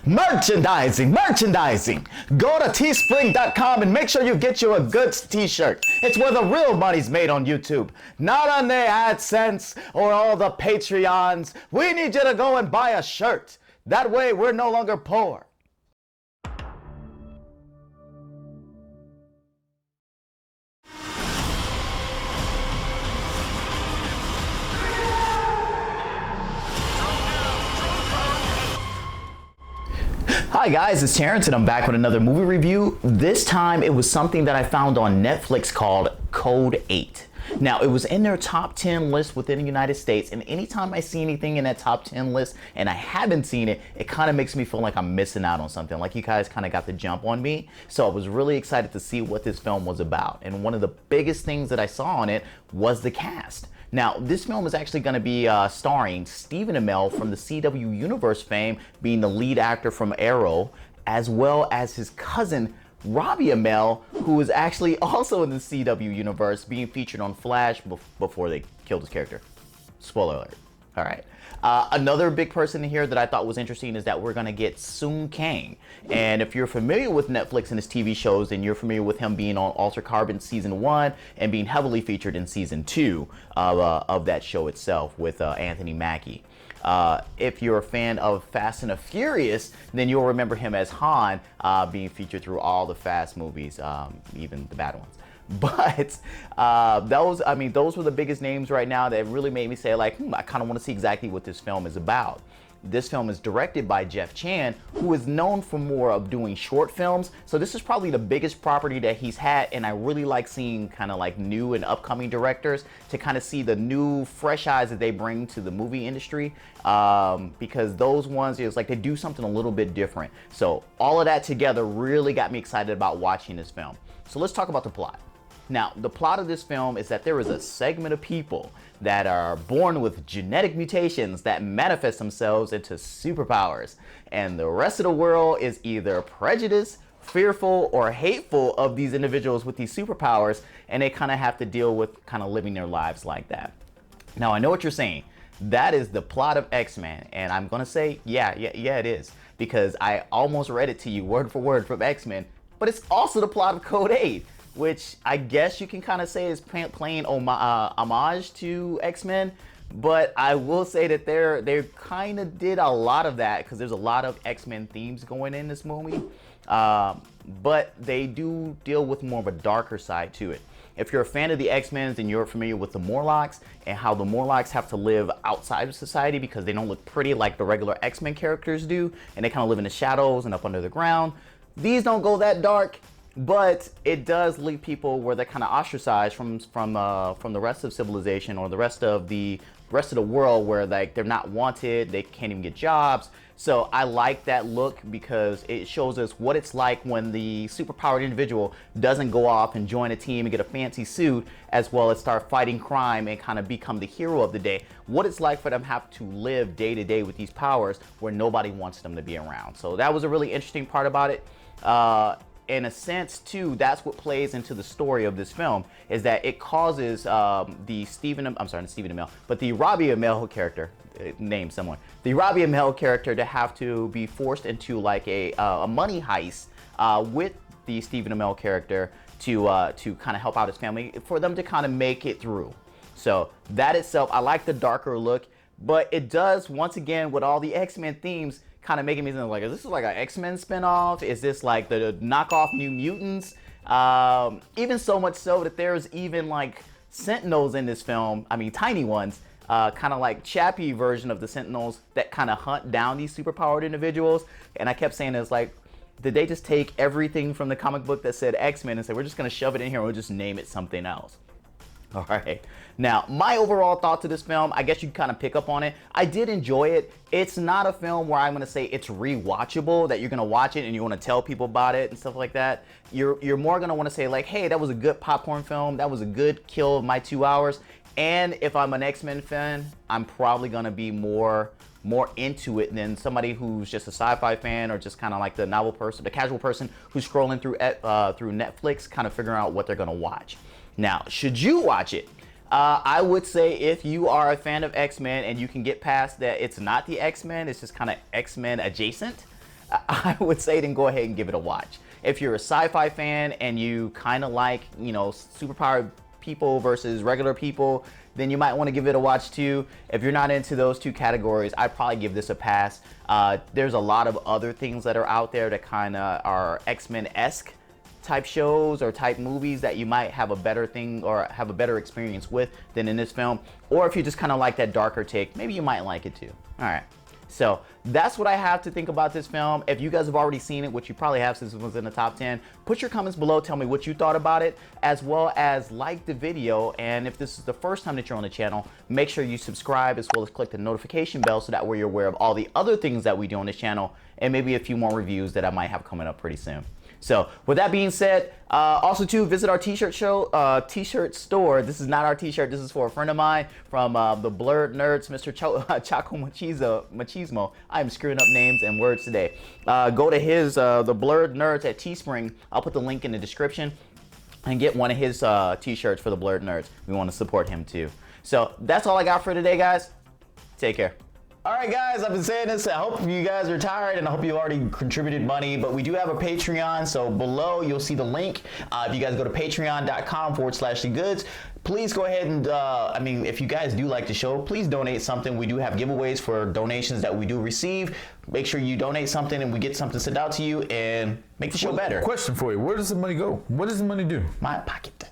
Merchandising, merchandising. Go to teespring.com and make sure you get you a Goods T-shirt. It's where the real money's made on YouTube, not on the AdSense or all the Patreons. We need you to go and buy a shirt. That way we're no longer poor. Hi guys, it's Terrence and I'm back with another movie review. This time it was something that I found on Netflix called Code 8. Now, it was in their top 10 list within the United States, and anytime I see anything in that top 10 list and I haven't seen it, it kind of makes me feel like I'm missing out on something, like you guys kind of got the jump on me. So I was really excited to see what this film was about, and one of the biggest things that I saw on it was the cast. Now, this film is actually going to be starring Stephen Amell from the CW Universe fame, being the lead actor from Arrow, as well as his cousin, Robbie Amell, who is actually also in the CW Universe, being featured on Flash before they killed his character. Spoiler alert. All right. Another big person here that I thought was interesting is that we're going to get Sung Kang. And if you're familiar with Netflix and his TV shows, then you're familiar with him being on Altered Carbon Season 1 and being heavily featured in Season 2 of that show itself with Anthony Mackie. If you're a fan of Fast and the Furious, then you'll remember him as Han, being featured through all the Fast movies, even the bad ones. But those were the biggest names right now that really made me say, like, I kind of want to see exactly what this film is about. This film is directed by Jeff Chan, who is known for more of doing short films. So this is probably the biggest property that he's had, and I really like seeing kind of like new and upcoming directors to kind of see the new, fresh eyes that they bring to the movie industry, because those ones, it's like they do something a little bit different. So all of that together really got me excited about watching this film. So let's talk about the plot. Now, the plot of this film is that there is a segment of people that are born with genetic mutations that manifest themselves into superpowers. And the rest of the world is either prejudiced, fearful, or hateful of these individuals with these superpowers, and they kind of have to deal with kind of living their lives like that. Now, I know what you're saying. That is the plot of X-Men, and I'm going to say, yeah, it is. Because I almost read it to you word for word from X-Men, but it's also the plot of Code 8. Which I guess you can kind of say is playing homage to X-Men, but I will say that they kind of did a lot of that because there's a lot of X-Men themes going in this movie, but they do deal with more of a darker side to it. If you're a fan of the X-Men, then you're familiar with the Morlocks and how the Morlocks have to live outside of society because they don't look pretty like the regular X-Men characters do, and they kind of live in the shadows and up under the ground. These don't go that dark. But it does leave people where they're kind of ostracized from the rest of civilization or the rest of the world, where like they're not wanted, they can't even get jobs. So I like that look because it shows us what it's like when the superpowered individual doesn't go off and join a team and get a fancy suit, as well as start fighting crime and kind of become the hero of the day. What it's like for them to have to live day to day with these powers where nobody wants them to be around. So that was a really interesting part about it. In a sense, too, that's what plays into the story of this film, is that it causes the Robbie Amell character, name someone, the Robbie Amell character to have to be forced into like a money heist with the Stephen Amell character to kind of help out his family, for them to kind of make it through. So that itself, I like the darker look, but it does, once again, with all the X-Men themes, kind of making me think like, is this like an X-Men spinoff? Is this like the knockoff New Mutants? Even so much so that there's even like Sentinels in this film. I mean, tiny ones, kind of like Chappie version of the Sentinels that kind of hunt down these superpowered individuals. And I kept saying, it's like, did they just take everything from the comic book that said X-Men and say, we're just going to shove it in here and we'll just name it something else? All right. Now, my overall thought to this film, I guess you can kind of pick up on it. I did enjoy it. It's not a film where I'm going to say it's rewatchable, that you're going to watch it and you want to tell people about it and stuff like that. You're more going to want to say like, hey, that was a good popcorn film. That was a good kill of my 2 hours. And if I'm an X-Men fan, I'm probably going to be more into it than somebody who's just a sci-fi fan or just kind of like the novel person, the casual person who's scrolling through Netflix, kind of figuring out what they're going to watch. Now, should you watch it? I would say if you are a fan of X-Men and you can get past that it's not the X-Men, it's just kind of X-Men adjacent, I would say then go ahead and give it a watch. If you're a sci-fi fan and you kind of like, you know, superpowered people versus regular people, then you might want to give it a watch too. If you're not into those two categories, I'd probably give this a pass. There's a lot of other things that are out there that kind of are X-Men-esque type shows or type movies that you might have a better thing or have a better experience with than in this film. Or if you just kind of like that darker take, maybe you might like it too. All right. So that's what I have to think about this film. If you guys have already seen it, which you probably have since it was in the top 10, put your comments below. Tell me what you thought about it, as well as like the video. And if this is the first time that you're on the channel, make sure you subscribe as well as click the notification bell so that way you're aware of all the other things that we do on this channel and maybe a few more reviews that I might have coming up pretty soon. So with that being said, also too, visit our t-shirt t-shirt store. This is not our t-shirt. This is for a friend of mine from the Blurred Nerds, Mr. Chaco Machismo. I'm screwing up names and words today. Go to his, the Blurred Nerds at Teespring. I'll put the link in the description and get one of his t-shirts for the Blurred Nerds. We want to support him too. So that's all I got for today, guys. Take care. All right, guys, I've been saying this. I hope you guys are tired and I hope you already contributed money, but we do have a Patreon. So below you'll see the link. If you guys go to patreon.com/thegoods, please go ahead and, I mean, if you guys do like the show, please donate something. We do have giveaways for donations that we do receive. Make sure you donate something and we get something sent out to you and make the show better. Question for you. Where does the money go? What does the money do? My pocket.